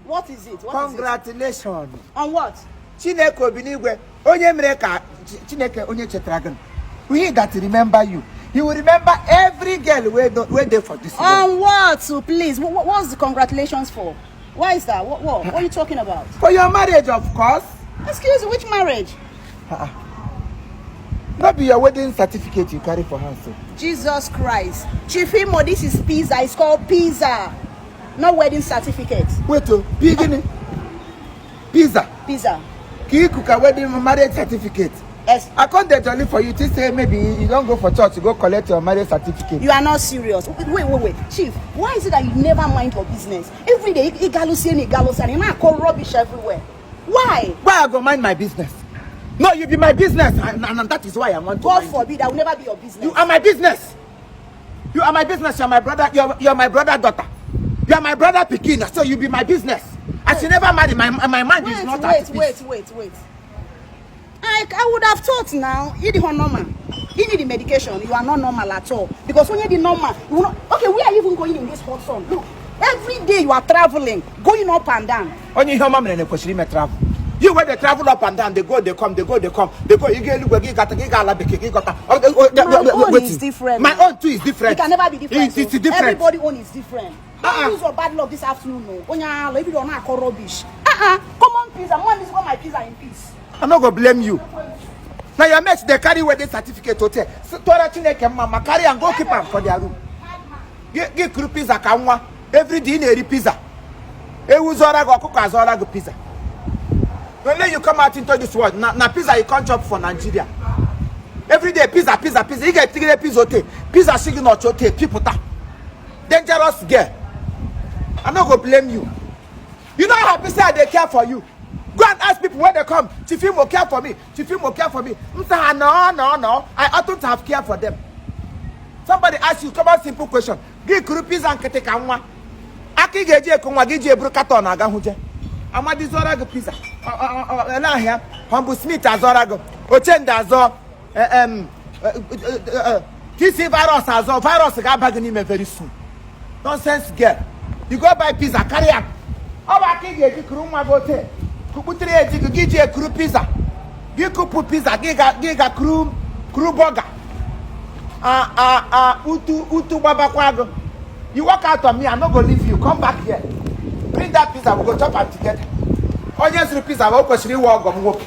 What is it? Congratulations. On what? Chineke obinigwe onye mere ka Chineke onye chetragan. We that remember you. He will remember every girl where they for this. On what? So please, what's the congratulations for? Why is that? What are you talking about? For your marriage, of course. Excuse me, which marriage? Not be your wedding certificate you carry for her. So. Jesus Christ. Chief Imo, this is pizza. It's called pizza. Not wedding certificate. Wait, beginning. Pizza. Pizza. Kikuka wedding marriage certificate. Yes. I can't get only for you to say maybe you don't go for church to go collect your marriage certificate. You are not serious. Wait. Chief, why is it that you never mind your business? Every day, you call rubbish everywhere. Why? Why I go mind my business? No, you be my business, and that is why I want to. God forbid, I will never be your business. You are my business. You are my business. You are my brother. You are my brother daughter. You are my brother Pekin. So you be my business. I should never marry. My mind is not at peace. Wait. I would have thought now, you the normal. You need the medication. You are not normal at all. Because when you're the normal, you not, okay, where are you even going in this hot sun? Look, every day you are traveling, going up and down. Only your mom and a travel. You when they travel up and down, they go, they come, they go, they come, they go. You get look, you got my own is different. My own too is different. It can never be different. It's different. Everybody own is different. Don't use your bad luck this afternoon. No, when you don't call rubbish. Come on, please. I'm one. This one my pizza in peace. I'm not gonna blame you. Now your mates they carry wedding certificate hotel. So Tora Chineke mama carry and go keep them for their room. Get crew pizza kamwa every day in pizza. Uzora go cook azora go pizza. When you come out into this world, na pizza you can't chop for Nigeria. Every day pizza. You get 3 pizza hotel. Pizza signal hotel. People ta. Dangerous girl. I'm not gonna blame you. You know how people say they care for you. Go and ask people when they come. Chiefimo care for me. Chiefimo care for me. No. I ought to have care for them. Somebody asks you, come on, simple question. Give groupies and ketekanwa. Aki geje kunwa gije brukato na agahuje. Amadi zorago pizza. Na here. Humble Smith azorago. Ochenda azo. TC virus azo. Virus ga bagni me very soon. Nonsense girl. You go buy pizza, carry am. Oba ki geje kuruma gote. Kuputri eji gije kuru pizza. Gikupu pizza, giga kuru burger. Utu baba kwago. You walk out on me, I'm not gonna leave you. Come back here. Bring that pizza, we'll go chop it together. Onions pizza, we'll go walk.